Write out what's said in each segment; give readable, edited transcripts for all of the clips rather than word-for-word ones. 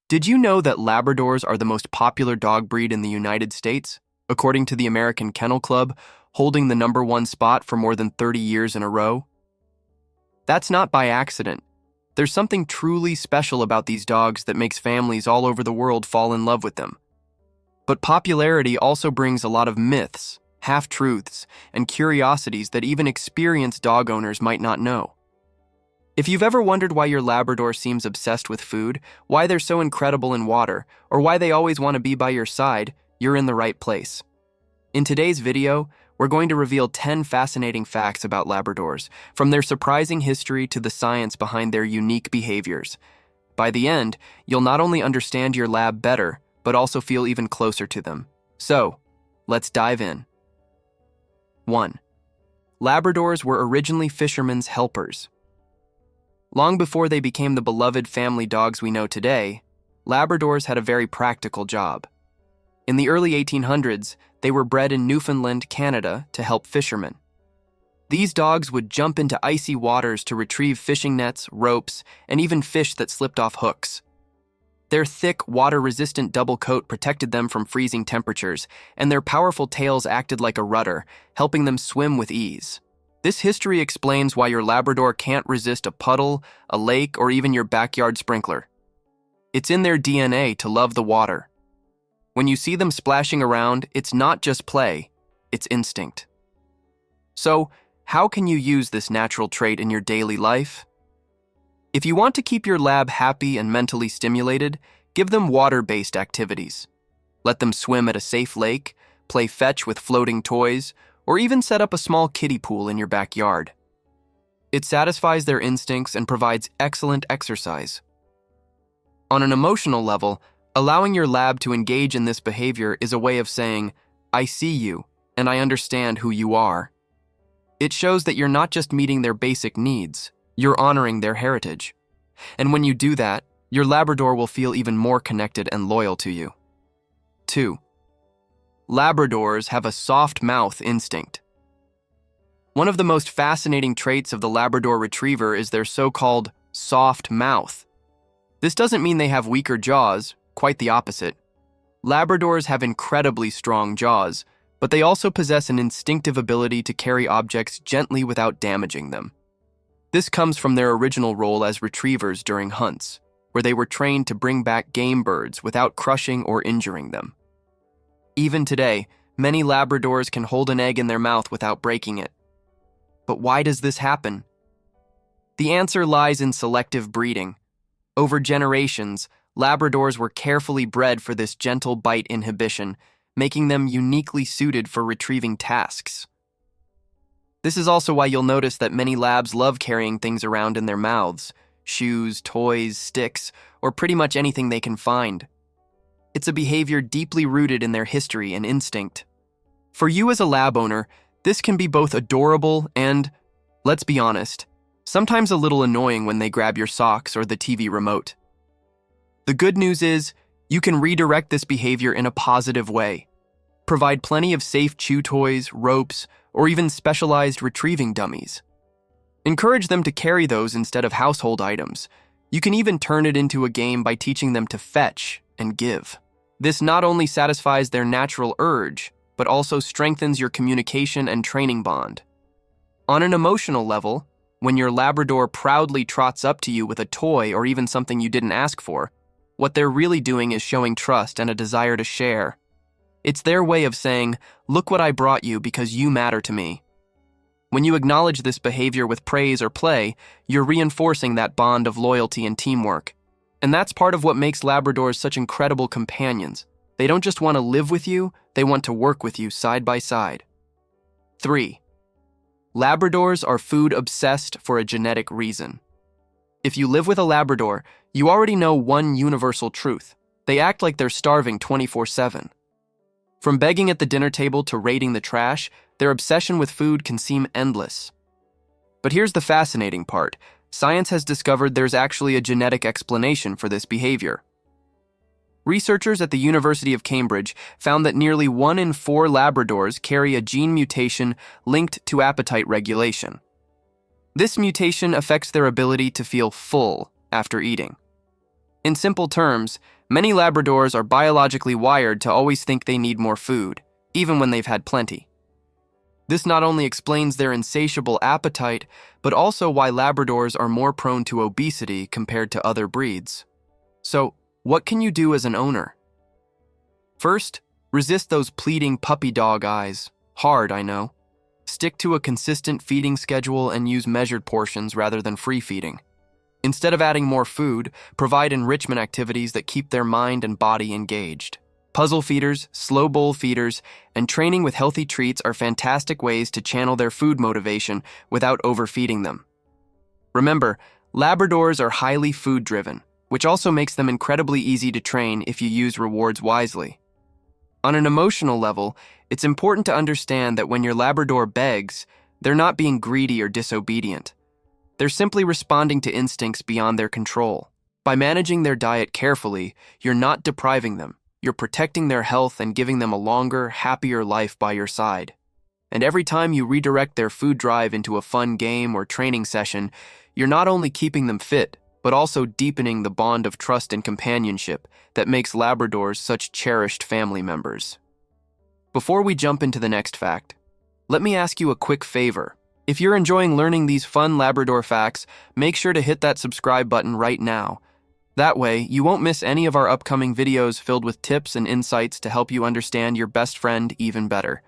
Did you know that Labradors are the most popular dog breed in the United States, according to the American Kennel Club, holding the #1 spot for more than 30 years in a row? That's not by accident. There's something truly special about these dogs that makes families all over the world fall in love with them. But popularity also brings a lot of myths, half-truths, and curiosities that even experienced dog owners might not know. If you've ever wondered why your Labrador seems obsessed with food, why they're so incredible in water, or why they always want to be by your side, you're in the right place. In today's video, we're going to reveal 10 fascinating facts about Labradors, from their surprising history to the science behind their unique behaviors. By the end, you'll not only understand your lab better, but also feel even closer to them. So, let's dive in. 1. Labradors were originally fishermen's helpers. Long before they became the beloved family dogs we know today, Labradors had a very practical job. In the early 1800s, they were bred in Newfoundland, Canada, to help fishermen. These dogs would jump into icy waters to retrieve fishing nets, ropes, and even fish that slipped off hooks. Their thick, water-resistant double coat protected them from freezing temperatures, and their powerful tails acted like a rudder, helping them swim with ease. This history explains why your Labrador can't resist a puddle, a lake, or even your backyard sprinkler. It's in their DNA to love the water. When you see them splashing around, it's not just play, it's instinct. So, how can you use this natural trait in your daily life? If you want to keep your lab happy and mentally stimulated, give them water-based activities. Let them swim at a safe lake, play fetch with floating toys, or even set up a small kiddie pool in your backyard. It satisfies their instincts and provides excellent exercise. On an emotional level, allowing your lab to engage in this behavior is a way of saying, "I see you, and I understand who you are." It shows that you're not just meeting their basic needs, you're honoring their heritage. And when you do that, your Labrador will feel even more connected and loyal to you. 2. Labradors have a soft mouth instinct. One of the most fascinating traits of the Labrador Retriever is their so-called soft mouth. This doesn't mean they have weaker jaws, quite the opposite. Labradors have incredibly strong jaws, but they also possess an instinctive ability to carry objects gently without damaging them. This comes from their original role as retrievers during hunts, where they were trained to bring back game birds without crushing or injuring them. Even today, many Labradors can hold an egg in their mouth without breaking it. But why does this happen? The answer lies in selective breeding. Over generations, Labradors were carefully bred for this gentle bite inhibition, making them uniquely suited for retrieving tasks. This is also why you'll notice that many Labs love carrying things around in their mouths: shoes, toys, sticks, or pretty much anything they can find. It's a behavior deeply rooted in their history and instinct. For you as a lab owner, this can be both adorable and, let's be honest, sometimes a little annoying when they grab your socks or the TV remote. The good news is, you can redirect this behavior in a positive way. Provide plenty of safe chew toys, ropes, or even specialized retrieving dummies. Encourage them to carry those instead of household items. You can even turn it into a game by teaching them to fetch and give. This not only satisfies their natural urge, but also strengthens your communication and training bond. On an emotional level, when your Labrador proudly trots up to you with a toy or even something you didn't ask for, what they're really doing is showing trust and a desire to share. It's their way of saying, "Look what I brought you because you matter to me." When you acknowledge this behavior with praise or play, you're reinforcing that bond of loyalty and teamwork. And that's part of what makes Labradors such incredible companions. They don't just want to live with you, they want to work with you side by side. 3. Labradors are food-obsessed for a genetic reason. If you live with a Labrador, you already know one universal truth. They act like they're starving 24/7. From begging at the dinner table to raiding the trash, their obsession with food can seem endless. But here's the fascinating part. Science has discovered there's actually a genetic explanation for this behavior. Researchers at the University of Cambridge found that nearly 1 in 4 Labradors carry a gene mutation linked to appetite regulation. This mutation affects their ability to feel full after eating. In simple terms, many Labradors are biologically wired to always think they need more food, even when they've had plenty. This not only explains their insatiable appetite, but also why Labradors are more prone to obesity compared to other breeds. So, what can you do as an owner? First, resist those pleading puppy dog eyes. Hard, I know. Stick to a consistent feeding schedule and use measured portions rather than free feeding. Instead of adding more food, provide enrichment activities that keep their mind and body engaged. Puzzle feeders, slow bowl feeders, and training with healthy treats are fantastic ways to channel their food motivation without overfeeding them. Remember, Labradors are highly food-driven, which also makes them incredibly easy to train if you use rewards wisely. On an emotional level, it's important to understand that when your Labrador begs, they're not being greedy or disobedient. They're simply responding to instincts beyond their control. By managing their diet carefully, you're not depriving them. You're protecting their health and giving them a longer, happier life by your side. And every time you redirect their food drive into a fun game or training session, you're not only keeping them fit, but also deepening the bond of trust and companionship that makes Labradors such cherished family members. Before we jump into the next fact, let me ask you a quick favor. If you're enjoying learning these fun Labrador facts, make sure to hit that subscribe button right now. That way, you won't miss any of our upcoming videos filled with tips and insights to help you understand your best friend even better.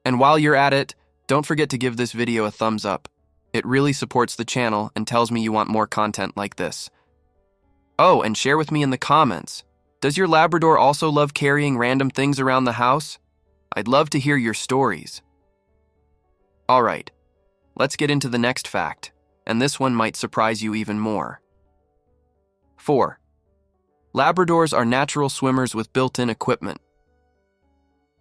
And while you're at it, don't forget to give this video a thumbs up. It really supports the channel and tells me you want more content like this. Oh, and share with me in the comments. Does your Labrador also love carrying random things around the house? I'd love to hear your stories. All right, let's get into the next fact, and this one might surprise you even more. 4. Labradors are natural swimmers with built-in equipment.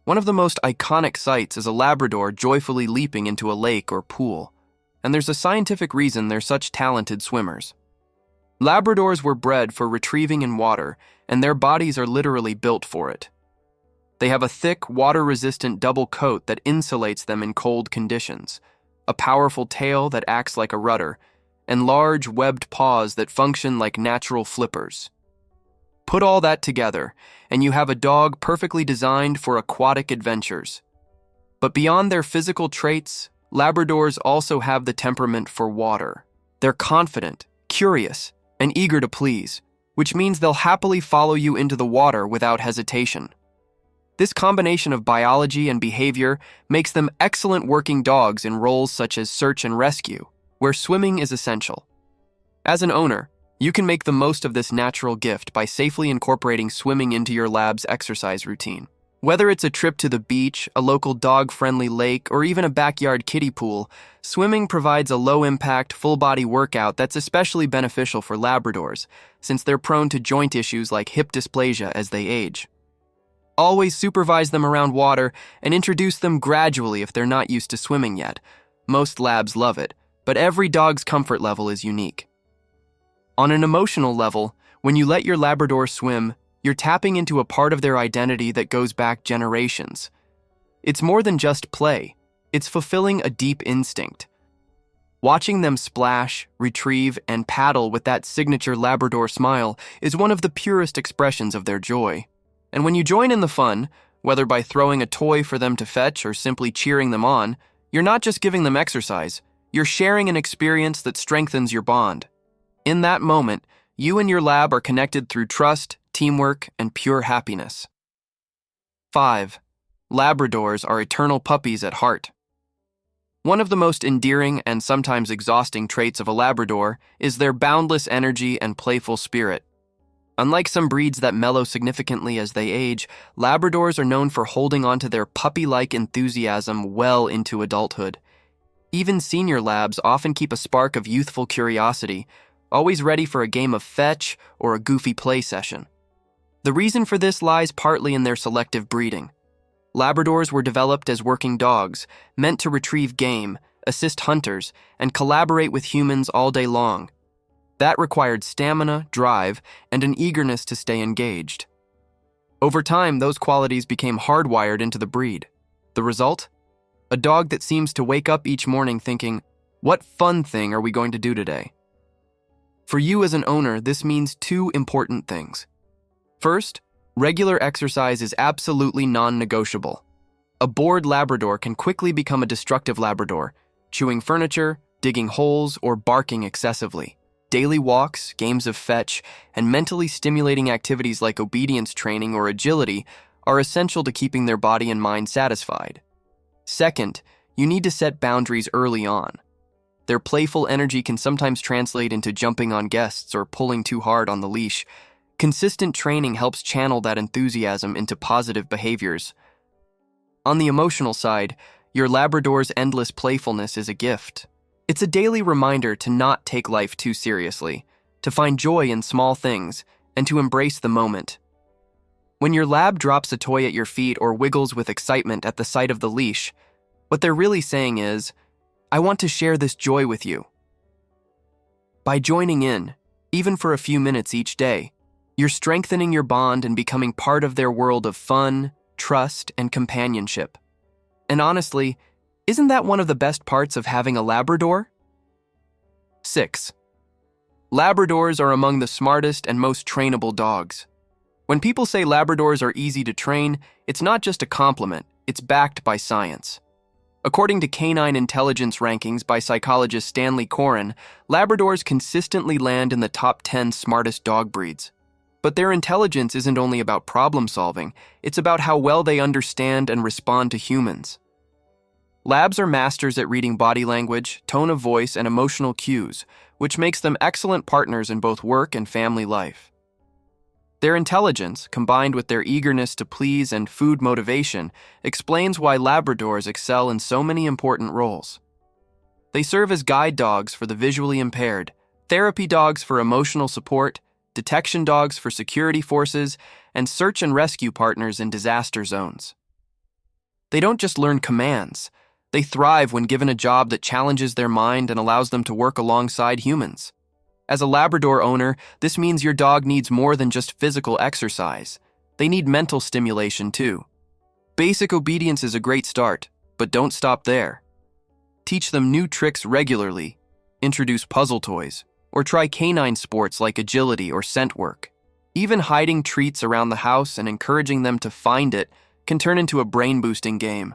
One of the most iconic sights is a Labrador joyfully leaping into a lake or pool, and there's a scientific reason they're such talented swimmers. Labradors were bred for retrieving in water, and their bodies are literally built for it. They have a thick, water-resistant double coat that insulates them in cold conditions, a powerful tail that acts like a rudder, and large, webbed paws that function like natural flippers. Put all that together, and you have a dog perfectly designed for aquatic adventures. But beyond their physical traits, Labradors also have the temperament for water. They're confident, curious, and eager to please, which means they'll happily follow you into the water without hesitation. This combination of biology and behavior makes them excellent working dogs in roles such as search and rescue, where swimming is essential. As an owner, you can make the most of this natural gift by safely incorporating swimming into your lab's exercise routine. Whether it's a trip to the beach, a local dog-friendly lake, or even a backyard kiddie pool, swimming provides a low-impact, full-body workout that's especially beneficial for Labradors, since they're prone to joint issues like hip dysplasia as they age. Always supervise them around water and introduce them gradually if they're not used to swimming yet. Most labs love it, but every dog's comfort level is unique. On an emotional level, when you let your Labrador swim, you're tapping into a part of their identity that goes back generations. It's more than just play, it's fulfilling a deep instinct. Watching them splash, retrieve, and paddle with that signature Labrador smile is one of the purest expressions of their joy. And when you join in the fun, whether by throwing a toy for them to fetch or simply cheering them on, you're not just giving them exercise, you're sharing an experience that strengthens your bond. In that moment, you and your lab are connected through trust, teamwork, and pure happiness. 5. Labradors are eternal puppies at heart. One of the most endearing and sometimes exhausting traits of a Labrador is their boundless energy and playful spirit. Unlike some breeds that mellow significantly as they age, Labradors are known for holding on to their puppy-like enthusiasm well into adulthood. Even senior labs often keep a spark of youthful curiosity, always ready for a game of fetch or a goofy play session. The reason for this lies partly in their selective breeding. Labradors were developed as working dogs, meant to retrieve game, assist hunters, and collaborate with humans all day long. That required stamina, drive, and an eagerness to stay engaged. Over time, those qualities became hardwired into the breed. The result? A dog that seems to wake up each morning thinking, "What fun thing are we going to do today?" For you as an owner, this means two important things. First, regular exercise is absolutely non-negotiable. A bored Labrador can quickly become a destructive Labrador, chewing furniture, digging holes, or barking excessively. Daily walks, games of fetch, and mentally stimulating activities like obedience training or agility are essential to keeping their body and mind satisfied. Second, you need to set boundaries early on. Their playful energy can sometimes translate into jumping on guests or pulling too hard on the leash. Consistent training helps channel that enthusiasm into positive behaviors. On the emotional side, your Labrador's endless playfulness is a gift. It's a daily reminder to not take life too seriously, to find joy in small things, and to embrace the moment. When your Lab drops a toy at your feet or wiggles with excitement at the sight of the leash, what they're really saying is, I want to share this joy with you. By joining in, even for a few minutes each day, you're strengthening your bond and becoming part of their world of fun, trust, and companionship. And honestly, isn't that one of the best parts of having a Labrador? 6. Labradors are among the smartest and most trainable dogs. When people say Labradors are easy to train, it's not just a compliment, it's backed by science. According to Canine Intelligence Rankings by psychologist Stanley Coren, Labradors consistently land in the top 10 smartest dog breeds. But their intelligence isn't only about problem solving, it's about how well they understand and respond to humans. Labs are masters at reading body language, tone of voice, and emotional cues, which makes them excellent partners in both work and family life. Their intelligence, combined with their eagerness to please and food motivation, explains why Labradors excel in so many important roles. They serve as guide dogs for the visually impaired, therapy dogs for emotional support, detection dogs for security forces, and search and rescue partners in disaster zones. They don't just learn commands. They thrive when given a job that challenges their mind and allows them to work alongside humans. As a Labrador owner, this means your dog needs more than just physical exercise. They need mental stimulation too. Basic obedience is a great start, but don't stop there. Teach them new tricks regularly, introduce puzzle toys, or try canine sports like agility or scent work. Even hiding treats around the house and encouraging them to find it can turn into a brain-boosting game.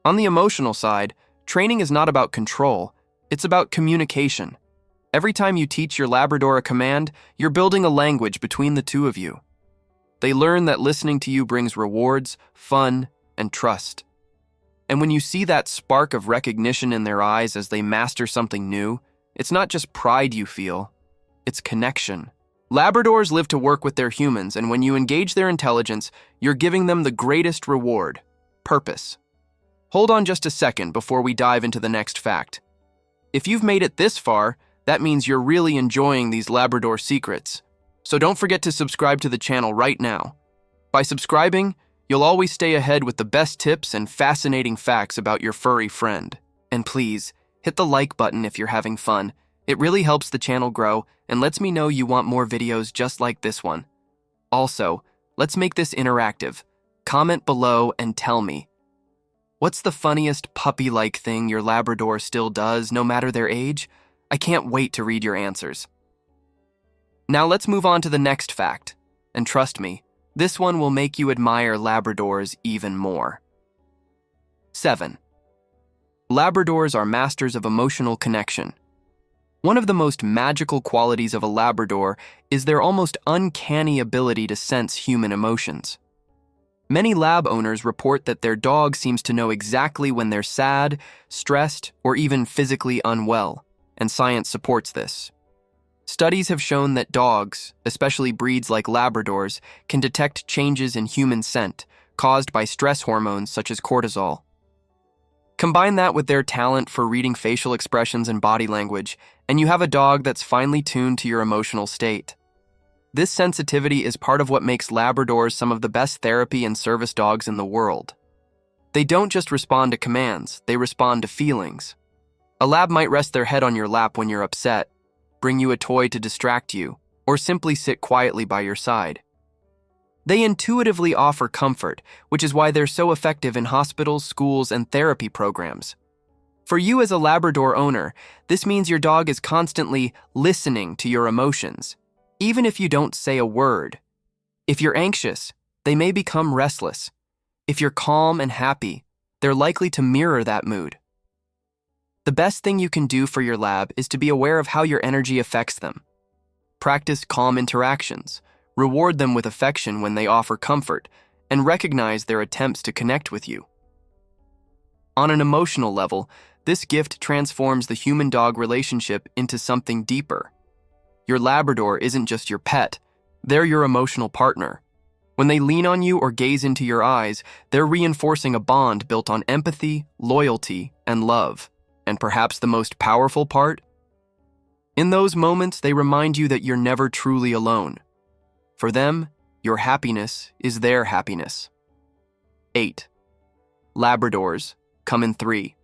On the emotional side, training is not about control, it's about communication. Every time you teach your Labrador a command, you're building a language between the two of you. They learn that listening to you brings rewards, fun, and trust. And when you see that spark of recognition in their eyes as they master something new, it's not just pride you feel, it's connection. Labradors live to work with their humans, and when you engage their intelligence, you're giving them the greatest reward, purpose. Hold on just a second before we dive into the next fact. If you've made it this far, that means you're really enjoying these Labrador secrets. So don't forget to subscribe to the channel right now. By subscribing, you'll always stay ahead with the best tips and fascinating facts about your furry friend. And please, hit the like button if you're having fun. It really helps the channel grow and lets me know you want more videos just like this one. Also, let's make this interactive. Comment below and tell me, what's the funniest puppy-like thing your Labrador still does, no matter their age? I can't wait to read your answers. Now let's move on to the next fact. And trust me, this one will make you admire Labradors even more. 7. Labradors are masters of emotional connection. One of the most magical qualities of a Labrador is their almost uncanny ability to sense human emotions. Many Lab owners report that their dog seems to know exactly when they're sad, stressed, or even physically unwell, and science supports this. Studies have shown that dogs, especially breeds like Labradors, can detect changes in human scent caused by stress hormones such as cortisol. Combine that with their talent for reading facial expressions and body language, and you have a dog that's finely tuned to your emotional state. This sensitivity is part of what makes Labradors some of the best therapy and service dogs in the world. They don't just respond to commands, they respond to feelings. A Lab might rest their head on your lap when you're upset, bring you a toy to distract you, or simply sit quietly by your side. They intuitively offer comfort, which is why they're so effective in hospitals, schools, and therapy programs. For you as a Labrador owner, this means your dog is constantly listening to your emotions, even if you don't say a word. If you're anxious, they may become restless. If you're calm and happy, they're likely to mirror that mood. The best thing you can do for your lab is to be aware of how your energy affects them. Practice calm interactions, reward them with affection when they offer comfort, and recognize their attempts to connect with you. On an emotional level, this gift transforms the human-dog relationship into something deeper. Your Labrador isn't just your pet, they're your emotional partner. When they lean on you or gaze into your eyes, they're reinforcing a bond built on empathy, loyalty, and love. And perhaps the most powerful part? In those moments, they remind you that you're never truly alone. For them, your happiness is their happiness. 8. Labradors come in 3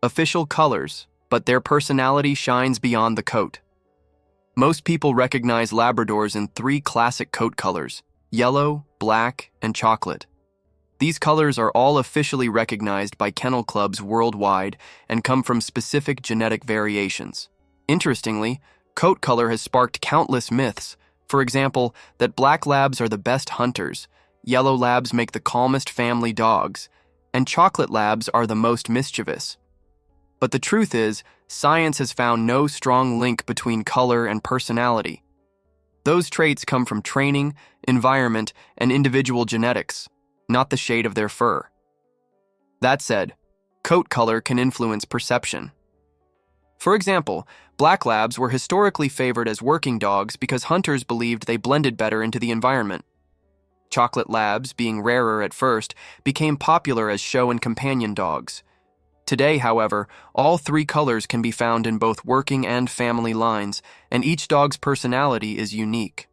official colors, but their personality shines beyond the coat. Most people recognize Labradors in 3 classic coat colors: yellow, black, and chocolate. These colors are all officially recognized by kennel clubs worldwide and come from specific genetic variations. Interestingly, coat color has sparked countless myths. For example, that black labs are the best hunters, yellow labs make the calmest family dogs, and chocolate labs are the most mischievous. But the truth is, science has found no strong link between color and personality. Those traits come from training, environment, and individual genetics, not the shade of their fur. That said, coat color can influence perception. For example, black labs were historically favored as working dogs because hunters believed they blended better into the environment. Chocolate labs, being rarer at first, became popular as show and companion dogs. Today, however, all 3 colors can be found in both working and family lines, and each dog's personality is unique.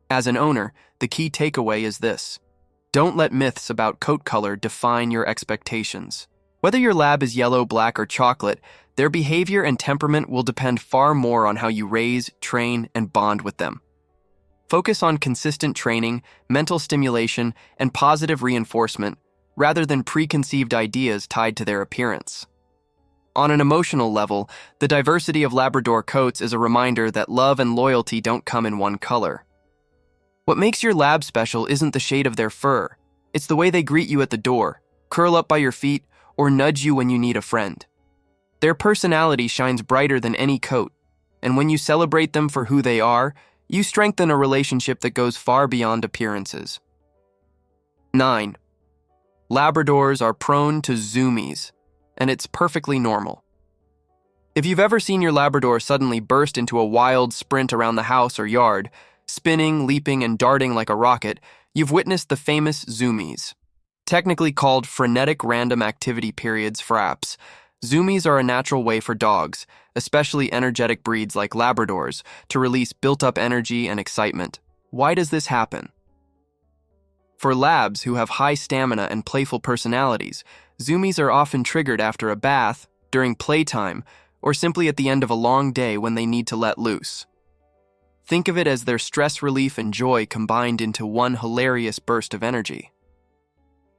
As an owner, the key takeaway is this: don't let myths about coat color define your expectations. Whether your lab is yellow, black, or chocolate, their behavior and temperament will depend far more on how you raise, train, and bond with them. Focus on consistent training, mental stimulation, and positive reinforcement, rather than preconceived ideas tied to their appearance. On an emotional level, the diversity of Labrador coats is a reminder that love and loyalty don't come in one color. What makes your lab special isn't the shade of their fur. It's the way they greet you at the door, curl up by your feet, or nudge you when you need a friend. Their personality shines brighter than any coat, and when you celebrate them for who they are, you strengthen a relationship that goes far beyond appearances. 9. Labradors are prone to zoomies, and it's perfectly normal. If you've ever seen your Labrador suddenly burst into a wild sprint around the house or yard, spinning, leaping, and darting like a rocket, you've witnessed the famous zoomies. Technically called frenetic random activity periods, FRAPs, zoomies are a natural way for dogs, especially energetic breeds like Labradors, to release built-up energy and excitement. Why does this happen? For labs who have high stamina and playful personalities, zoomies are often triggered after a bath, during playtime, or simply at the end of a long day when they need to let loose. Think of it as their stress relief and joy combined into one hilarious burst of energy.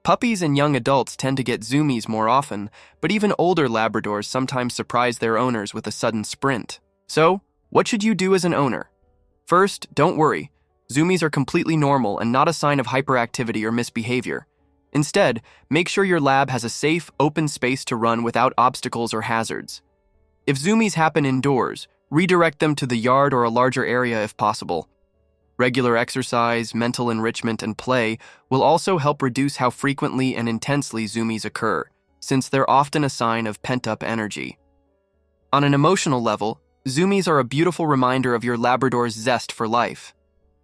Puppies and young adults tend to get zoomies more often, but even older Labradors sometimes surprise their owners with a sudden sprint. So, what should you do as an owner? First, don't worry. Zoomies are completely normal and not a sign of hyperactivity or misbehavior. Instead, make sure your lab has a safe, open space to run without obstacles or hazards. If zoomies happen indoors, redirect them to the yard or a larger area if possible. Regular exercise, mental enrichment, and play will also help reduce how frequently and intensely zoomies occur, since they're often a sign of pent-up energy. On an emotional level, zoomies are a beautiful reminder of your Labrador's zest for life.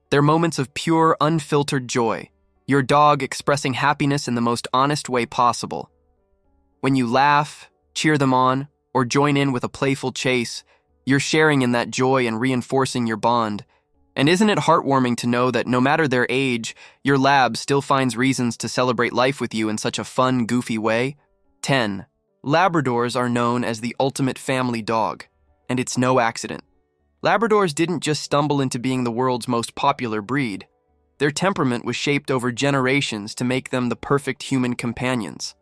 They're moments of pure, unfiltered joy, your dog expressing happiness in the most honest way possible. When you laugh, cheer them on, or join in with a playful chase, you're sharing in that joy and reinforcing your bond. And isn't it heartwarming to know that no matter their age, your lab still finds reasons to celebrate life with you in such a fun, goofy way? 10. Labradors are known as the ultimate family dog, and it's no accident. Labradors didn't just stumble into being the world's most popular breed. Their temperament was shaped over generations to make them the perfect human companions.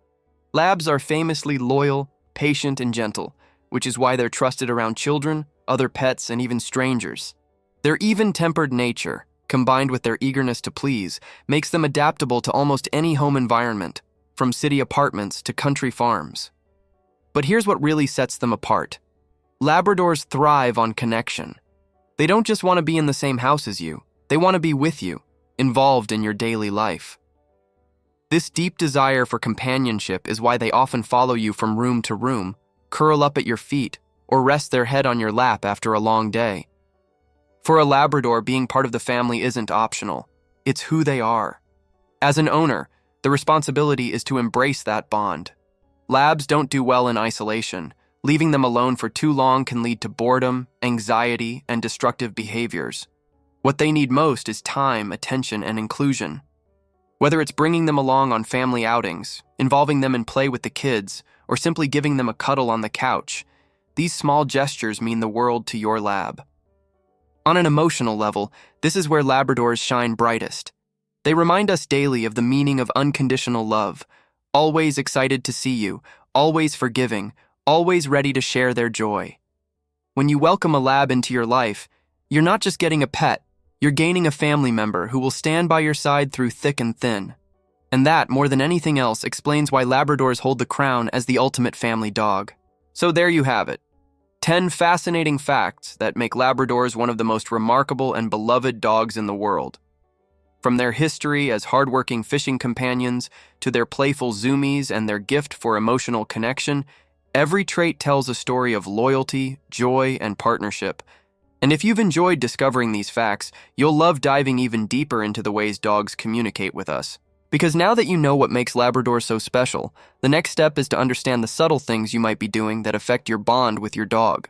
Labs are famously loyal, patient, and gentle, which is why they're trusted around children, other pets, and even strangers. Their even-tempered nature, combined with their eagerness to please, makes them adaptable to almost any home environment, from city apartments to country farms. But here's what really sets them apart. Labradors thrive on connection. They don't just want to be in the same house as you, they want to be with you, involved in your daily life. This deep desire for companionship is why they often follow you from room to room, curl up at your feet, or rest their head on your lap after a long day. For a Labrador, being part of the family isn't optional. It's who they are. As an owner, the responsibility is to embrace that bond. Labs don't do well in isolation. Leaving them alone for too long can lead to boredom, anxiety, and destructive behaviors. What they need most is time, attention, and inclusion. Whether it's bringing them along on family outings, involving them in play with the kids, or simply giving them a cuddle on the couch, these small gestures mean the world to your lab. On an emotional level, this is where Labradors shine brightest. They remind us daily of the meaning of unconditional love, always excited to see you, always forgiving, always ready to share their joy. When you welcome a lab into your life, you're not just getting a pet, you're gaining a family member who will stand by your side through thick and thin. And that, more than anything else, explains why Labradors hold the crown as the ultimate family dog. So there you have it. 10 fascinating facts that make Labradors one of the most remarkable and beloved dogs in the world. From their history as hardworking fishing companions to their playful zoomies and their gift for emotional connection, every trait tells a story of loyalty, joy, and partnership. And if you've enjoyed discovering these facts, you'll love diving even deeper into the ways dogs communicate with us. Because now that you know what makes Labrador so special, the next step is to understand the subtle things you might be doing that affect your bond with your dog.